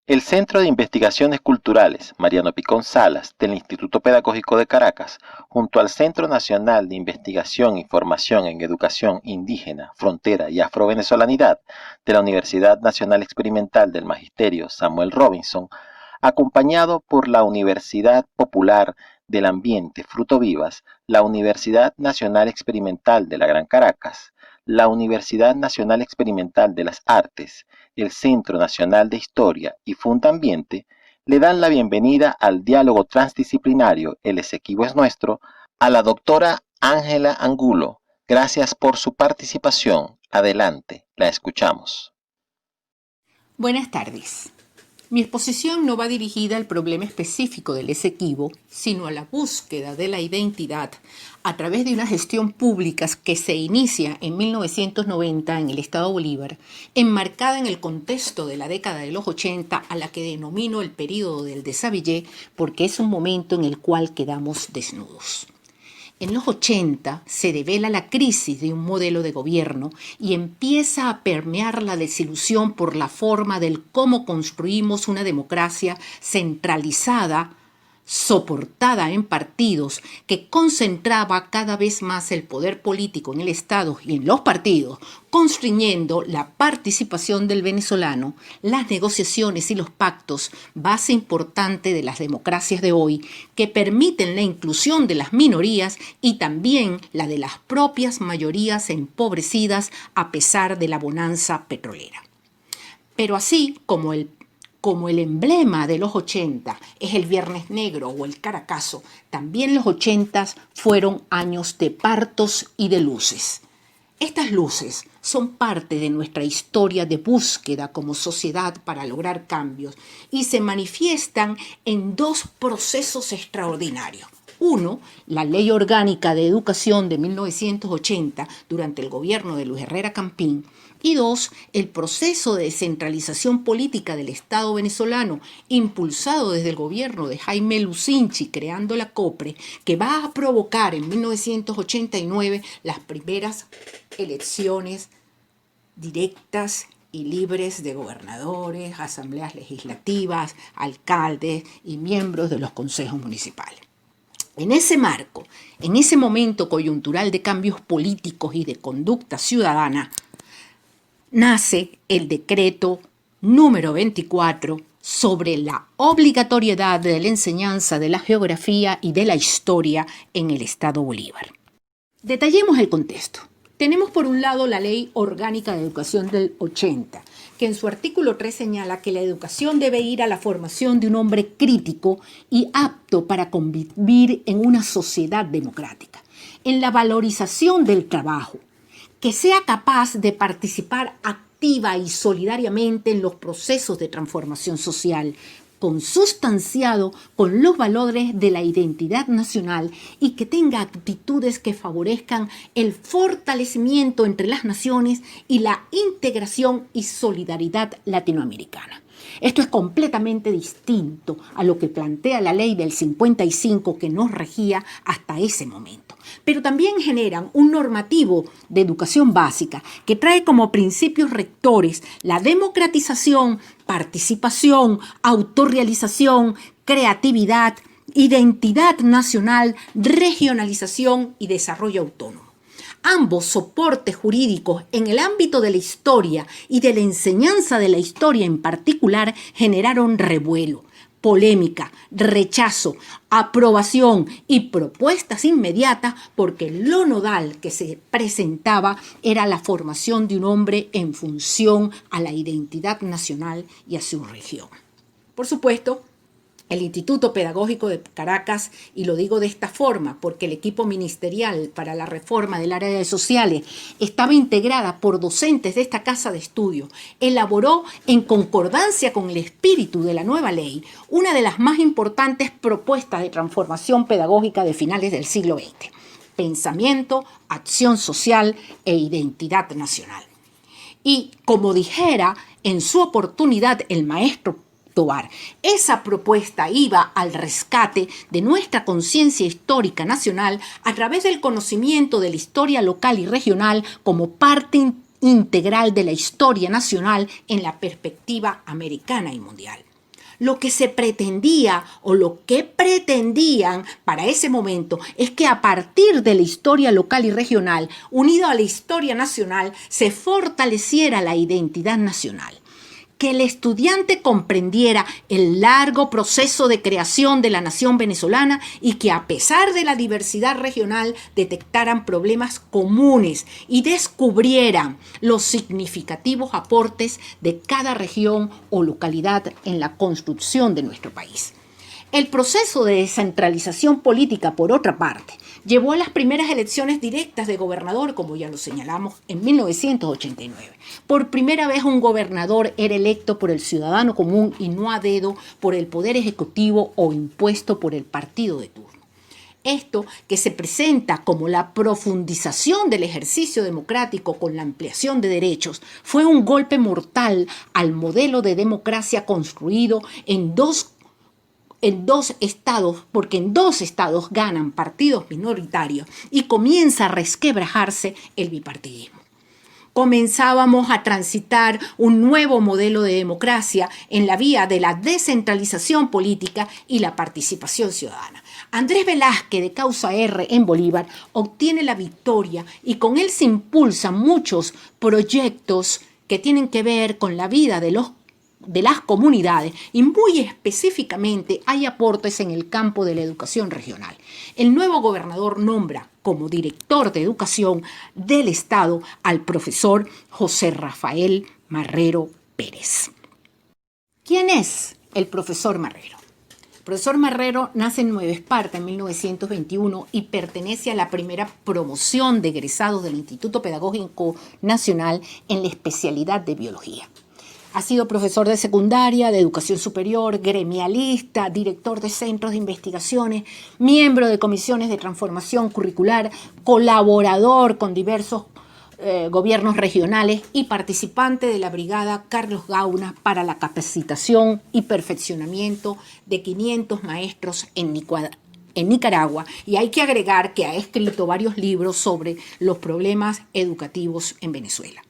El Centro de Investigaciones Culturales Mariano Picón Salas del Instituto Pedagógico de Caracas, junto al Centro Nacional de Investigación y Formación en Educación Indígena, Frontera y Afrovenezolanidad de la Universidad Nacional Experimental del Magisterio Samuel Robinson, acompañado por la Universidad Popular del Ambiente Fruto Vivas, la Universidad Nacional Experimental de la Gran Caracas, la Universidad Nacional Experimental de las Artes, el Centro Nacional de Historia y Fundambiente, le dan la bienvenida al diálogo transdisciplinario El Esequibo es Nuestro a la doctora Ángela Angulo. Gracias por su participación. Adelante, la escuchamos. Buenas tardes. Mi exposición no va dirigida al problema específico del Esequibo, sino a la búsqueda de la identidad a través de una gestión pública que se inicia en 1990 en el Estado Bolívar, enmarcada en el contexto de la década de los 80, a la que denomino el período del desabillé, porque es un momento en el cual quedamos desnudos. En los 80 se devela la crisis de un modelo de gobierno y empieza a permear la desilusión por la forma del cómo construimos una democracia centralizada, soportada en partidos, que concentraba cada vez más el poder político en el Estado y en los partidos, constriñendo la participación del venezolano, las negociaciones y los pactos, base importante de las democracias de hoy, que permiten la inclusión de las minorías y también la de las propias mayorías empobrecidas a pesar de la bonanza petrolera. Pero así como el emblema de los 80 es el Viernes Negro o el Caracazo, también los 80 fueron años de partos y de luces. Estas luces son parte de nuestra historia de búsqueda como sociedad para lograr cambios y se manifiestan en dos procesos extraordinarios. Uno, la Ley Orgánica de Educación de 1980 durante el gobierno de Luis Herrera Campín, y dos, el proceso de descentralización política del Estado venezolano, impulsado desde el gobierno de Jaime Lucinchi, creando la COPRE, que va a provocar en 1989 las primeras elecciones directas y libres de gobernadores, asambleas legislativas, alcaldes y miembros de los consejos municipales. En ese marco, en ese momento coyuntural de cambios políticos y de conducta ciudadana, nace el decreto número 24 sobre la obligatoriedad de la enseñanza de la geografía y de la historia en el Estado Bolívar. Detallemos el contexto. Tenemos por un lado la Ley Orgánica de Educación del 80, que en su artículo 3 señala que la educación debe ir a la formación de un hombre crítico y apto para convivir en una sociedad democrática, en la valorización del trabajo, que sea capaz de participar activa y solidariamente en los procesos de transformación social, consustanciado con los valores de la identidad nacional y que tenga actitudes que favorezcan el fortalecimiento entre las naciones y la integración y solidaridad latinoamericana. Esto es completamente distinto a lo que plantea la ley del 55 que nos regía hasta ese momento. Pero también generan un normativo de educación básica que trae como principios rectores la democratización, participación, autorrealización, creatividad, identidad nacional, regionalización y desarrollo autónomo. Ambos soportes jurídicos en el ámbito de la historia y de la enseñanza de la historia en particular generaron revuelo, polémica, rechazo, aprobación y propuestas inmediatas porque lo nodal que se presentaba era la formación de un hombre en función a la identidad nacional y a su región. Por supuesto, el Instituto Pedagógico de Caracas, y lo digo de esta forma porque el equipo ministerial para la reforma del área de sociales estaba integrada por docentes de esta casa de estudio, elaboró en concordancia con el espíritu de la nueva ley una de las más importantes propuestas de transformación pedagógica de finales del siglo XX: pensamiento, acción social e identidad nacional. Y como dijera en su oportunidad el maestro Tobar, esa propuesta iba al rescate de nuestra conciencia histórica nacional a través del conocimiento de la historia local y regional como parte integral de la historia nacional en la perspectiva americana y mundial. Lo que se pretendía o lo que pretendían para ese momento es que a partir de la historia local y regional, unido a la historia nacional, se fortaleciera la identidad nacional. Que el estudiante comprendiera el largo proceso de creación de la nación venezolana y que a pesar de la diversidad regional detectaran problemas comunes y descubrieran los significativos aportes de cada región o localidad en la construcción de nuestro país. El proceso de descentralización política, por otra parte, llevó a las primeras elecciones directas de gobernador, como ya lo señalamos, en 1989. Por primera vez un gobernador era electo por el ciudadano común y no a dedo por el poder ejecutivo o impuesto por el partido de turno. Esto, que se presenta como la profundización del ejercicio democrático con la ampliación de derechos, fue un golpe mortal al modelo de democracia construido en dos estados, porque en dos estados ganan partidos minoritarios y comienza a resquebrajarse el bipartidismo. Comenzábamos a transitar un nuevo modelo de democracia en la vía de la descentralización política y la participación ciudadana. Andrés Velázquez, de Causa R en Bolívar, obtiene la victoria y con él se impulsan muchos proyectos que tienen que ver con la vida de las comunidades y muy específicamente hay aportes en el campo de la educación regional. El nuevo gobernador nombra como director de educación del Estado al profesor José Rafael Marrero Pérez. ¿Quién es el profesor Marrero? El profesor Marrero nace en Nueva Esparta en 1921 y pertenece a la primera promoción de egresados del Instituto Pedagógico Nacional en la especialidad de biología. Ha sido profesor de secundaria, de educación superior, gremialista, director de centros de investigaciones, miembro de comisiones de transformación curricular, colaborador con diversos gobiernos regionales y participante de la Brigada Carlos Gauna para la capacitación y perfeccionamiento de 500 maestros en Nicaragua. Y hay que agregar que ha escrito varios libros sobre los problemas educativos en Venezuela.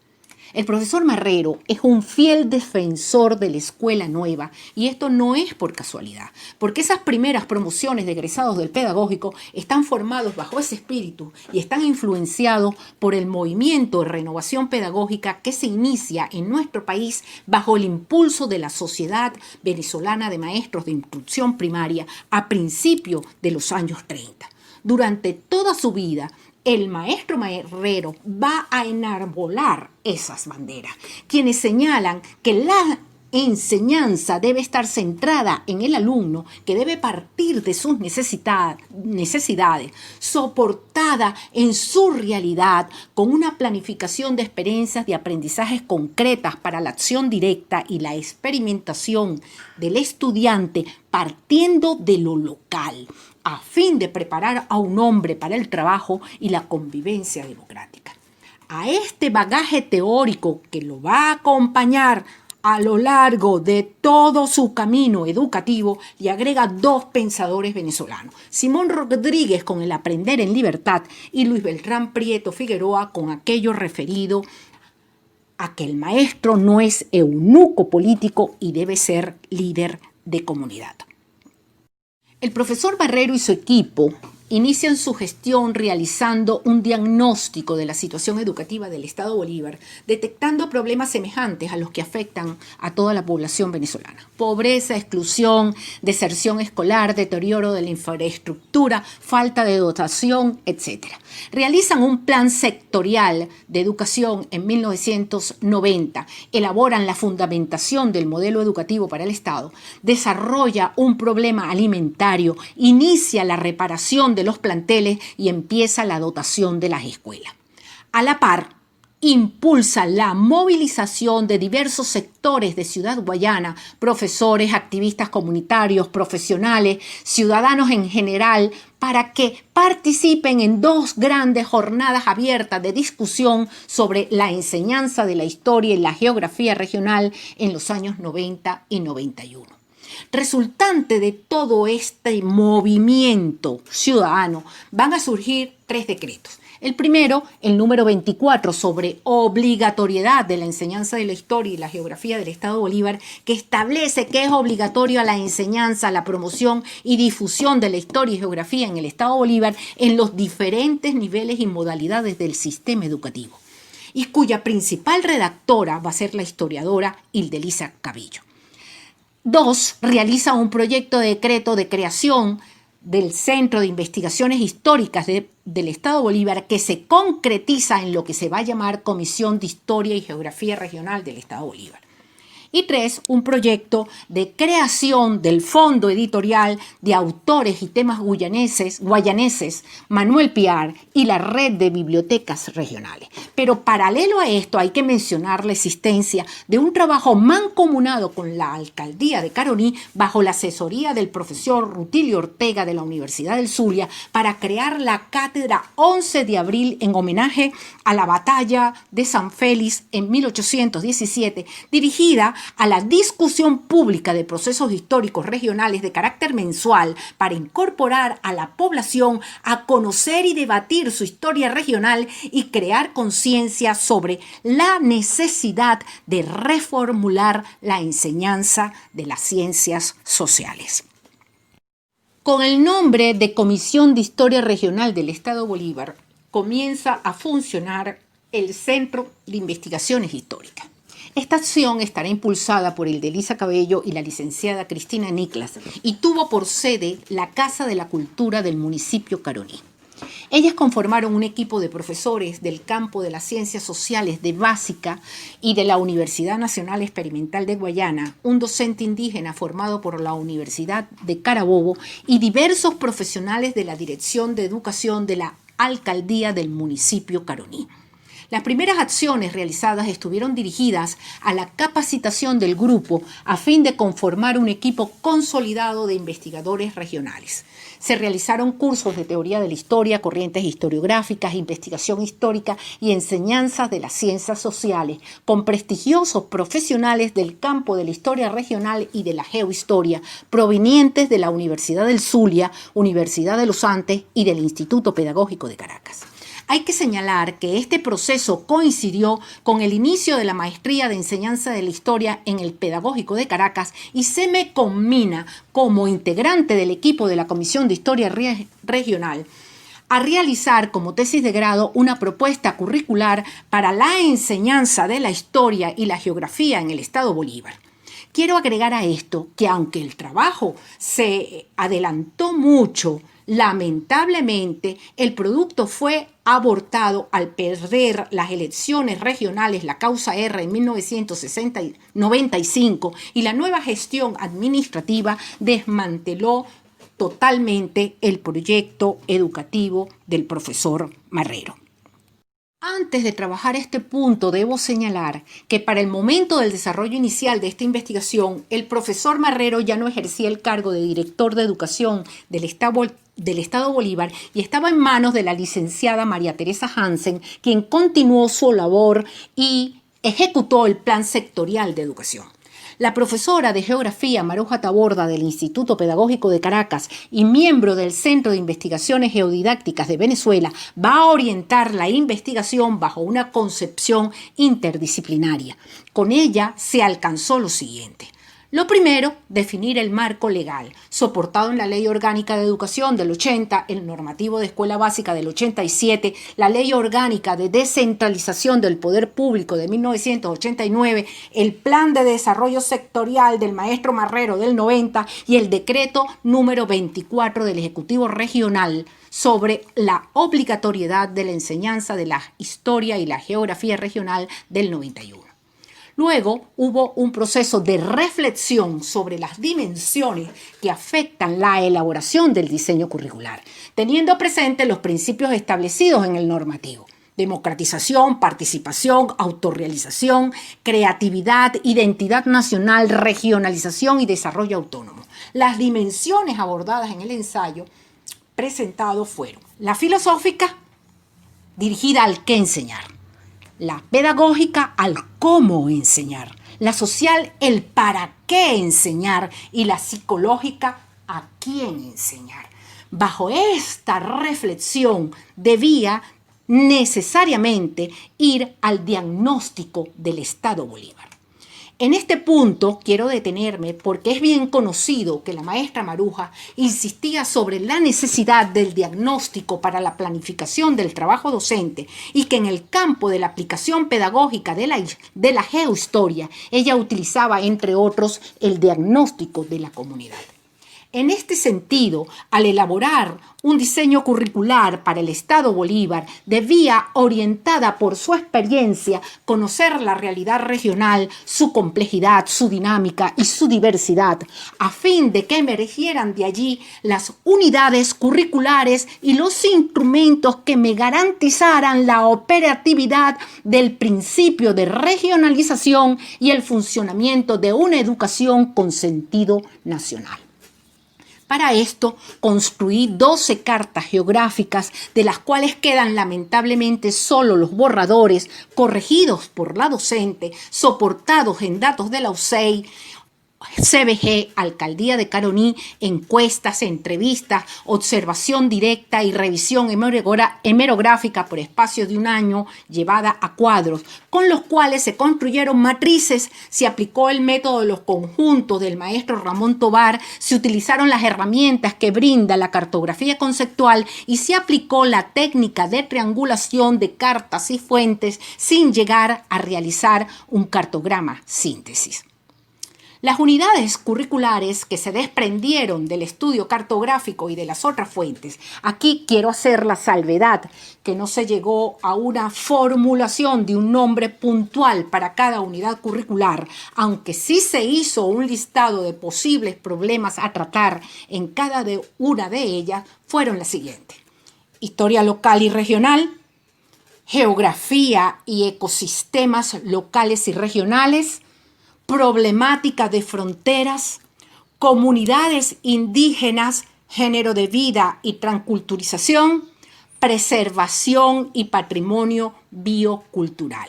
El profesor Marrero es un fiel defensor de la escuela nueva y esto no es por casualidad, porque esas primeras promociones de egresados del pedagógico están formados bajo ese espíritu y están influenciados por el movimiento de renovación pedagógica que se inicia en nuestro país bajo el impulso de la Sociedad Venezolana de Maestros de Instrucción Primaria a principios de los años 30. Durante toda su vida, el maestro Marrero va a enarbolar esas banderas, quienes señalan que la enseñanza debe estar centrada en el alumno, que debe partir de sus necesidades, soportada en su realidad, con una planificación de experiencias de aprendizajes concretas para la acción directa y la experimentación del estudiante partiendo de lo local, a fin de preparar a un hombre para el trabajo y la convivencia democrática. A este bagaje teórico que lo va a acompañar a lo largo de todo su camino educativo, le agrega dos pensadores venezolanos: Simón Rodríguez con el Aprender en Libertad y Luis Beltrán Prieto Figueroa con aquello referido a que el maestro no es eunuco político y debe ser líder de comunidad. El profesor Marrero y su equipo inician su gestión realizando un diagnóstico de la situación educativa del Estado Bolívar, detectando problemas semejantes a los que afectan a toda la población venezolana: pobreza, exclusión, deserción escolar, deterioro de la infraestructura, falta de dotación, etc. Realizan un plan sectorial de educación en 1990, elaboran la fundamentación del modelo educativo para el Estado, desarrolla un problema alimentario, inicia la reparación de los planteles y empieza la dotación de las escuelas. A la par, impulsa la movilización de diversos sectores de Ciudad Guayana, profesores, activistas comunitarios, profesionales, ciudadanos en general, para que participen en dos grandes jornadas abiertas de discusión sobre la enseñanza de la historia y la geografía regional en los años 90 y 91. Resultante de todo este movimiento ciudadano, van a surgir 3 decretos. El primero, el número 24, sobre obligatoriedad de la enseñanza de la historia y la geografía del Estado Bolívar, que establece que es obligatorio la enseñanza, la promoción y difusión de la historia y geografía en el Estado Bolívar en los diferentes niveles y modalidades del sistema educativo, y cuya principal redactora va a ser la historiadora Hildelisa Cabillo. 2. Realiza un proyecto de decreto de creación del Centro de Investigaciones Históricas del Estado Bolívar, que se concretiza en lo que se va a llamar Comisión de Historia y Geografía Regional del Estado Bolívar. Y 3, un proyecto de creación del Fondo Editorial de Autores y Temas guayaneses, Manuel Piar, y la Red de Bibliotecas Regionales. Pero paralelo a esto hay que mencionar la existencia de un trabajo mancomunado con la Alcaldía de Caroní bajo la asesoría del profesor Rutilio Ortega de la Universidad del Zulia para crear la Cátedra 11 de abril en homenaje a la batalla de San Félix en 1817, dirigida a la discusión pública de procesos históricos regionales de carácter mensual para incorporar a la población a conocer y debatir su historia regional y crear conciencia sobre la necesidad de reformular la enseñanza de las ciencias sociales. Con el nombre de Comisión de Historia Regional del Estado Bolívar comienza a funcionar el Centro de Investigaciones Históricas. Esta acción estará impulsada por Hildelisa Cabillo y la licenciada Cristina Niklas y tuvo por sede la Casa de la Cultura del municipio Caroní. Ellas conformaron un equipo de profesores del campo de las ciencias sociales de básica y de la Universidad Nacional Experimental de Guayana, un docente indígena formado por la Universidad de Carabobo y diversos profesionales de la Dirección de Educación de la Alcaldía del municipio Caroní. Las primeras acciones realizadas estuvieron dirigidas a la capacitación del grupo a fin de conformar un equipo consolidado de investigadores regionales. Se realizaron cursos de teoría de la historia, corrientes historiográficas, investigación histórica y enseñanzas de las ciencias sociales, con prestigiosos profesionales del campo de la historia regional y de la geohistoria, provenientes de la Universidad del Zulia, Universidad de los Andes y del Instituto Pedagógico de Caracas. Hay que señalar que este proceso coincidió con el inicio de la maestría de enseñanza de la historia en el Pedagógico de Caracas y se me combina como integrante del equipo de la Comisión de Historia Regional a realizar como tesis de grado una propuesta curricular para la enseñanza de la historia y la geografía en el Estado Bolívar. Quiero agregar a esto que aunque el trabajo se adelantó mucho, lamentablemente el producto fue abortado al perder las elecciones regionales, la causa R en 1995 y la nueva gestión administrativa desmanteló totalmente el proyecto educativo del profesor Marrero. Antes de trabajar este punto, debo señalar que para el momento del desarrollo inicial de esta investigación, el profesor Marrero ya no ejercía el cargo de director de educación del Estado Bolívar y estaba en manos de la licenciada María Teresa Hansen, quien continuó su labor y ejecutó el plan sectorial de educación. La profesora de Geografía Maruja Taborda del Instituto Pedagógico de Caracas y miembro del Centro de Investigaciones Geodidácticas de Venezuela va a orientar la investigación bajo una concepción interdisciplinaria. Con ella se alcanzó lo siguiente. Lo primero, definir el marco legal, soportado en la Ley Orgánica de Educación del 80, el Normativo de Escuela Básica del 87, la Ley Orgánica de Descentralización del Poder Público de 1989, el Plan de Desarrollo Sectorial del maestro Marrero del 90 y el Decreto número 24 del Ejecutivo Regional sobre la obligatoriedad de la enseñanza de la historia y la geografía regional del 91. Luego hubo un proceso de reflexión sobre las dimensiones que afectan la elaboración del diseño curricular, teniendo presente los principios establecidos en el normativo: democratización, participación, autorrealización, creatividad, identidad nacional, regionalización y desarrollo autónomo. Las dimensiones abordadas en el ensayo presentado fueron la filosófica, dirigida al qué enseñar; La pedagógica al cómo enseñar, la social el para qué enseñar y la psicológica a quién enseñar. Bajo esta reflexión debía necesariamente ir al diagnóstico del Estado Bolívar. En este punto quiero detenerme porque es bien conocido que la maestra Maruja insistía sobre la necesidad del diagnóstico para la planificación del trabajo docente y que en el campo de la aplicación pedagógica de la geohistoria ella utilizaba, entre otros, el diagnóstico de la comunidad. En este sentido, al elaborar un diseño curricular para el Estado Bolívar, debía, orientada por su experiencia, conocer la realidad regional, su complejidad, su dinámica y su diversidad, a fin de que emergieran de allí las unidades curriculares y los instrumentos que me garantizaran la operatividad del principio de regionalización y el funcionamiento de una educación con sentido nacional. Para esto construí 12 cartas geográficas, de las cuales quedan lamentablemente solo los borradores, corregidos por la docente, soportados en datos de la UCEI, CBG, Alcaldía de Caroní, encuestas, entrevistas, observación directa y revisión hemerográfica por espacio de un año llevada a cuadros, con los cuales se construyeron matrices, se aplicó el método de los conjuntos del maestro Ramón Tobar, se utilizaron las herramientas que brinda la cartografía conceptual y se aplicó la técnica de triangulación de cartas y fuentes sin llegar a realizar un cartograma síntesis. Las unidades curriculares que se desprendieron del estudio cartográfico y de las otras fuentes, aquí quiero hacer la salvedad que no se llegó a una formulación de un nombre puntual para cada unidad curricular, aunque sí se hizo un listado de posibles problemas a tratar en cada una de ellas, fueron las siguientes: historia local y regional, geografía y ecosistemas locales y regionales, problemática de fronteras, comunidades indígenas, género de vida y transculturización, preservación y patrimonio biocultural.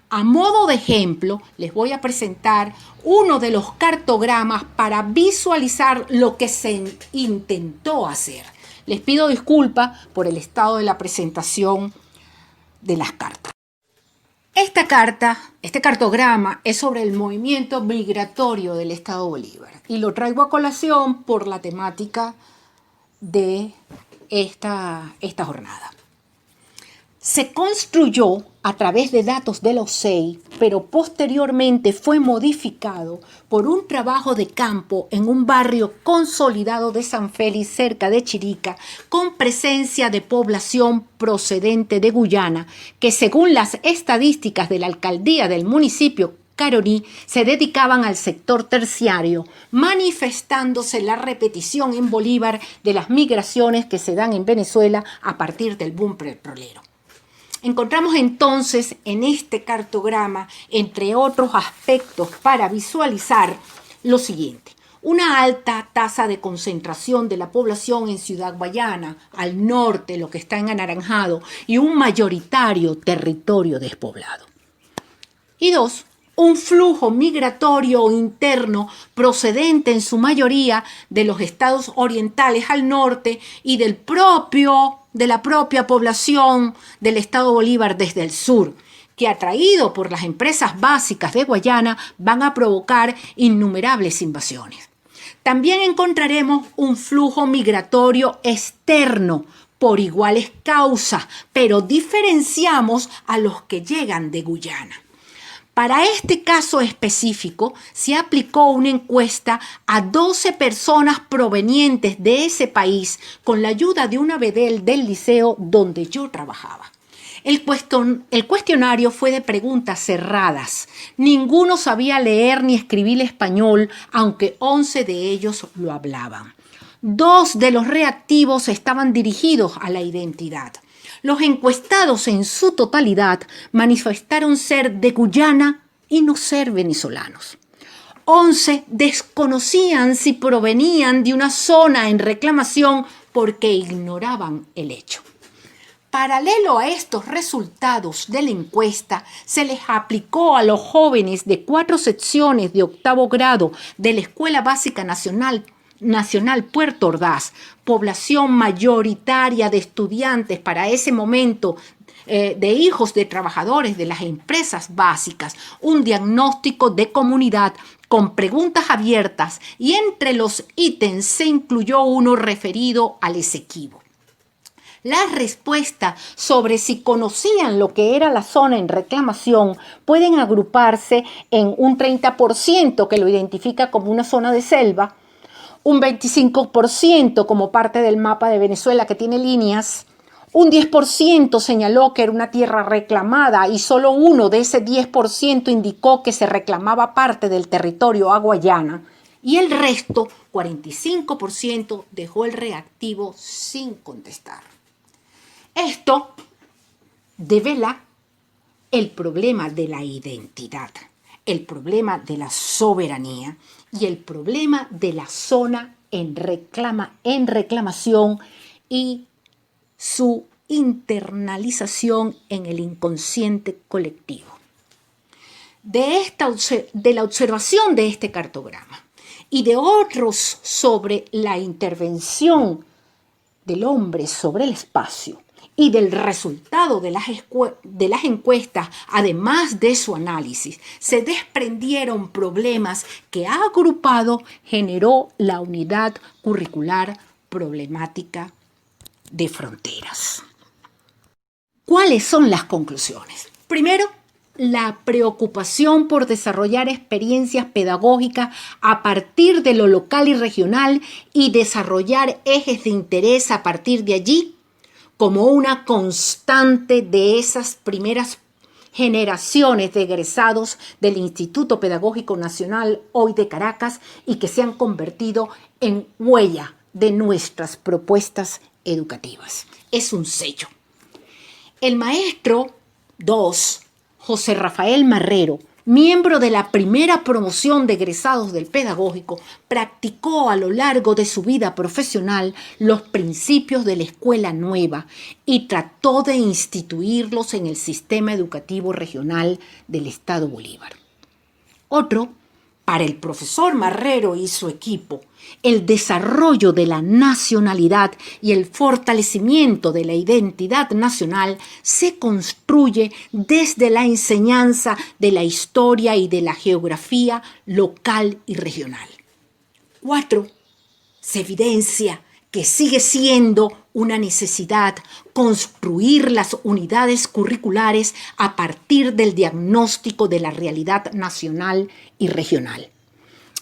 A modo de ejemplo, les voy a presentar uno de los cartogramas para visualizar lo que se intentó hacer. Les pido disculpas por el estado de la presentación de las cartas. Este cartograma es sobre el movimiento migratorio del Estado Bolívar y lo traigo a colación por la temática de esta jornada. Se construyó a través de datos de la UCEI, pero posteriormente fue modificado por un trabajo de campo en un barrio consolidado de San Félix, cerca de Chirica, con presencia de población procedente de Guyana, que según las estadísticas de la alcaldía del municipio Caroní, se dedicaban al sector terciario, manifestándose la repetición en Bolívar de las migraciones que se dan en Venezuela a partir del boom petrolero. Encontramos entonces en este cartograma, entre otros aspectos para visualizar, lo siguiente: una alta tasa de concentración de la población en Ciudad Guayana, al norte, lo que está en anaranjado, y un mayoritario territorio despoblado. Y 2, un flujo migratorio interno procedente en su mayoría de los estados orientales al norte y de la propia población del Estado Bolívar desde el sur, que atraído por las empresas básicas de Guayana van a provocar innumerables invasiones. También encontraremos un flujo migratorio externo por iguales causas, pero diferenciamos a los que llegan de Guyana. Para este caso específico, se aplicó una encuesta a 12 personas provenientes de ese país con la ayuda de una bedel del liceo donde yo trabajaba. El cuestionario fue de preguntas cerradas. Ninguno sabía leer ni escribir español, aunque 11 de ellos lo hablaban. 2 de los reactivos estaban dirigidos a la identidad. Los encuestados en su totalidad manifestaron ser de Guyana y no ser venezolanos. 11 desconocían si provenían de una zona en reclamación porque ignoraban el hecho. Paralelo a estos resultados de la encuesta, se les aplicó a los jóvenes de 4 secciones de 8º grado de la Escuela Básica Nacional Puerto Ordaz, población mayoritaria de estudiantes para ese momento, de hijos de trabajadores de las empresas básicas, un diagnóstico de comunidad con preguntas abiertas, y entre los ítems se incluyó uno referido al Esequibo. La respuesta sobre si conocían lo que era la zona en reclamación pueden agruparse en un 30% que lo identifica como una zona de selva, un 25% como parte del mapa de Venezuela que tiene líneas, un 10% señaló que era una tierra reclamada y solo uno de ese 10% indicó que se reclamaba parte del territorio a Guayana, y el resto, 45%, dejó el reactivo sin contestar. Esto devela el problema de la identidad, el problema de la soberanía y el problema de la zona en reclamación y su internalización en el inconsciente colectivo. De la observación de este cartograma y de otros sobre la intervención del hombre sobre el espacio y del resultado de las encuestas, además de su análisis, se desprendieron problemas que agrupado generó la unidad curricular problemática de fronteras. ¿Cuáles son las conclusiones? Primero, la preocupación por desarrollar experiencias pedagógicas a partir de lo local y regional y desarrollar ejes de interés a partir de allí, como una constante de esas primeras generaciones de egresados del Instituto Pedagógico Nacional, hoy de Caracas, y que se han convertido en huella de nuestras propuestas educativas. Es un sello. El maestro 2, José Rafael Marrero, miembro de la primera promoción de egresados del pedagógico, practicó a lo largo de su vida profesional los principios de la escuela nueva y trató de instituirlos en el sistema educativo regional del Estado Bolívar. Otro, para el profesor Marrero y su equipo, el desarrollo de la nacionalidad y el fortalecimiento de la identidad nacional se construye desde la enseñanza de la historia y de la geografía local y regional. 4. Se evidencia que sigue siendo una necesidad construir las unidades curriculares a partir del diagnóstico de la realidad nacional y regional.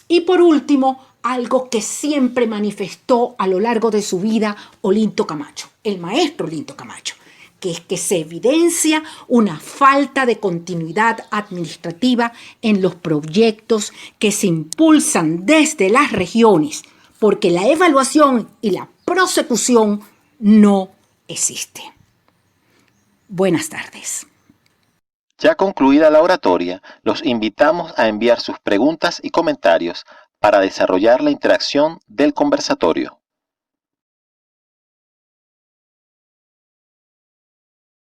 Y por último, algo que siempre manifestó a lo largo de su vida Olinto Camacho, el maestro Olinto Camacho, que es que se evidencia una falta de continuidad administrativa en los proyectos que se impulsan desde las regiones, porque la evaluación y la prosecución no existe. Buenas tardes. Ya concluida la oratoria, los invitamos a enviar sus preguntas y comentarios para desarrollar la interacción del conversatorio.